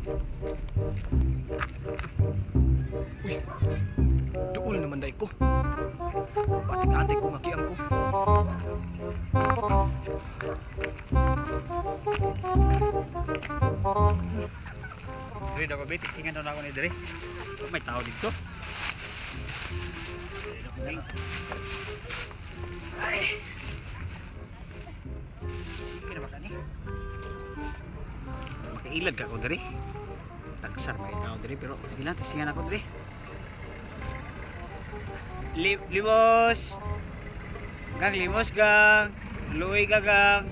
Uy, doon naman day ko. Patik-atik ko makiang ko. Diri daw ba tisingan daw na ako ni diri. May tao dito. Ay. Kira ba kani? Makailag ka ko diri. Tagsar may tao diri pero ilan tisingan ako diri. Limos. Gang limos gang. Luoy gagang.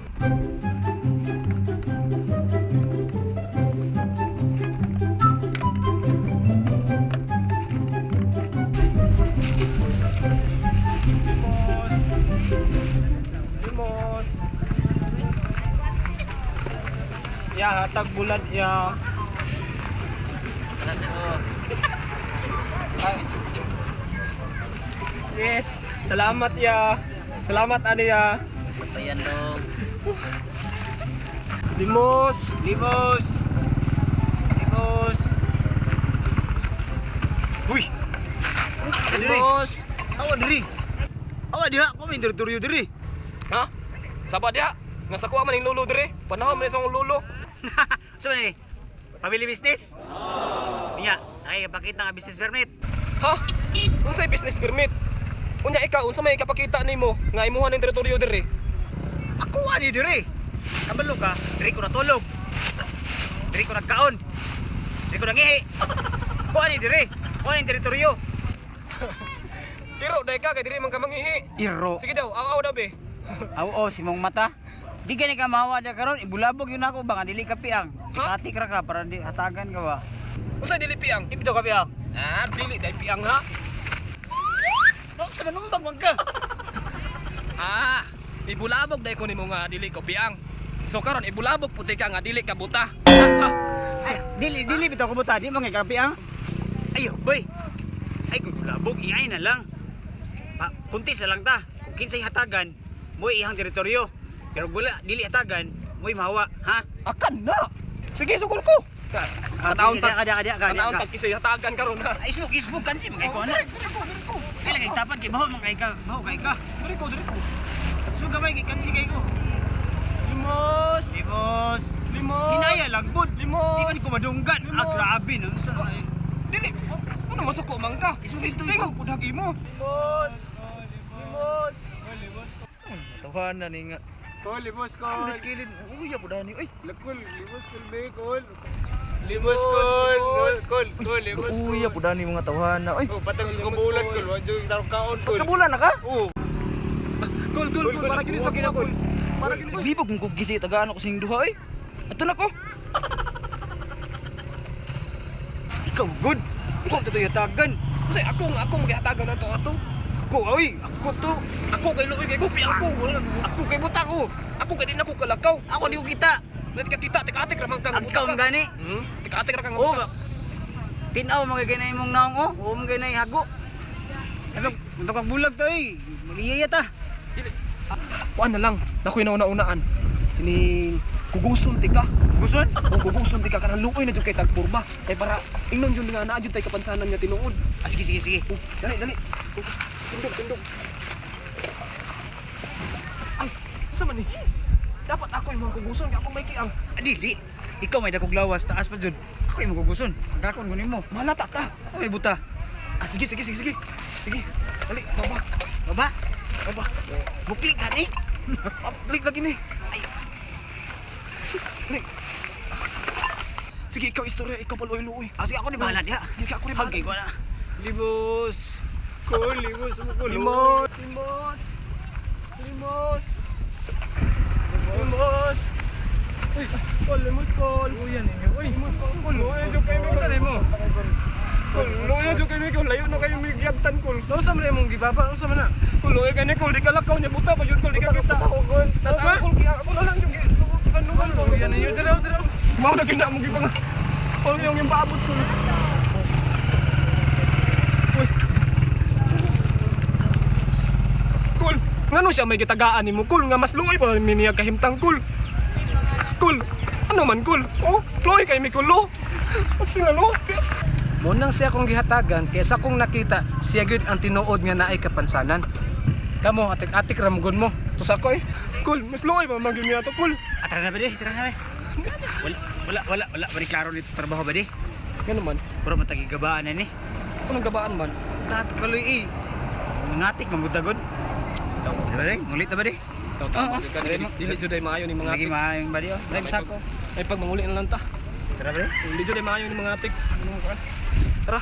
Limos. Ya, hatag bulan ya. Ay. Yes, salamat ya. Salamat ani ya. Sabayan dong. Limos. Limos. Limos. Uy. Limos. Awa diri. Awa diha ko may teritoryo diri. Ha? Sabat dia. Nga sa kuha man ning lulo dire. Panahon man sa lulo. So ni. Family business? Nya, ay pakita nga business permit. Ha? Unsay business permit? Unya ikaw unsa may kapakita nimo nga imuhan ning teritoryo dire? Ako ani diri. Kabalo ka, diri ko natulog. Diri ko nagkaon. Diri ko nangihi. Ako ani diri. Ako ani teritoryo. Iro dai ka kay diri man ka mangihi. Iro. Sige daw, aw daw be. Oo, si mong mata. Di ka ni ka mawa da karon, ibulabog yun ako baka dili ka piang. Ha? Ikatik ra ka para di hatagan ka ba. Unsay dili piang? Ibito ka piang. Ah, dili dai piang ha. No, sa manumbag man ka. Ah, ibulabog dai ko nimo nga dili ko piang. So karon ibulabog puti ka nga dili ka buta. Ha? Ay, dili bitaw ko buta, di mo nga ka piang. Ayo, boy. Ay, kung bulabog, iay na lang. Kuntis na lang ta. Kung kinsay hatagan, mo ihang teritoryo. Pero wala, dili hatagan, mo'y mahawa, ha? Akan na. Sige sugol ko. Kas. Kataon tag kataon Kada. tag kisay hatagan karon ha. Ay, isbuk kan si mga ikaw na. Kailan kay tapat kay baho mga ka, baho kay ka. Diri ko. Isbuk ka ba kay kansi kay ko. Limos. Limos. Limos. Hinaya lang bud. Limos. Di man ko madunggan. Limos. Ah, grabe no. Sa Dili. Ano masuko man ka? Isbuk Ikaw pud hagi mo. Limos. Limos. Tuhan na ni nga. Kol, limos Ang kol. diskilid. Uy, apo dani. Uy. Lakol, limos kol be kol. Limos, Limos kol, limos. kol, limos Uy, kol. apo dani mga tawhan na. Uy. Oh, patang kabulan kol, wadyo yung tarong kaon kol. Kabulan na ka? Oh, Kul, para gini sa kuha kul. Para gini. Libog mo kog gisi tagaan ako sing duha oy. Ato na ko. ikaw good. Ko to yatagan. Kasi akong gihatagan na to ato. Ko oy, ako to. Ako kay luoy kay gupi ako. Ako kay buta ko. Ako kay di na ko kalakaw. Ako di ko kita. Dati ka kita tika-atik ra man kang Ang kaon gani. Tika-atik ra kang Oh, buta. tinaw mga ganay mong naong oh. Oo mga ganay hago. Ano, bulag to eh. Maliyaya ta. Kuan na lang. Nakoy na una-unaan. Ini kuguson tika. Guson? O kuguson tika kanang luoy na jud kay tagpurba. Kay para ingnon jud nga naa jud tay kapansanan nga tinuod. Ah, sige. Dali. Tundog. Ay, sa man ni? Dapat ako yung mga kuguson, kaya ako may kiang. Dili. Ikaw may dakog lawas taas pa jud. Ako yung maguguson. Pagkakon kunin mo. Malata ka. Ako may buta. Ah, sige. Sige. Dali, baba. Baba. Buklik gani. Klik lagi ni. Ay, Klik. Sige, ikaw istorya, ikaw paluoy-luoy. ah, sige ako ni bahala diha. Hindi ka ako rin Hagay ko na. Libos. kol, limos mo kol. Limos. Uy, kol, limos kol. Uy, yan inyo. Uy, limos kol. Kol, luya jo kay mi. Saan mo? Kol, luya jo kay mi kol. Layo na kayo may giyagtan kol. Nausa mo na mong gibaba, nausa mo na. Kol, luya kay ni kol. Di ka lakaw niya buta pa yun kol. Di ka kita. Tas ako kol, kaya ako na lang yung ano kol. Yan ninyo, diraw. Mau na gina mo gibang. Kol, yung paabot kol. Kol, ngano siya may gitagaan nimo kol nga mas luoy pa miniyag kahimtang kol. Kol, ano man kol? Oh, luoy kay mi kol. Basta nga luwag. Munang siya kong gihatagan kaysa kong nakita siya gyud ang tinuod nga naay kapansanan. Kamo atik-atik ramgon mo. Tus ako eh. Kul, mas luway pa magyud niya to, Kul. Tara na ba di? Tara na ba? Wala ba di klaro dito trabaho ba di? Ngano man? Puro matagi gabaan na ni. Anong gabaan man? Tato kaloy eh. Ngatik mamudagod. Di ba di? Ngulit na ba di? Dili jud ay maayo ni mga Lagi atik. maayong ba di oh? Dahil sa ko. Ay pag manguli na lang ta. Tara ba di? Dili jud ay maayo ni mga atik. Tara.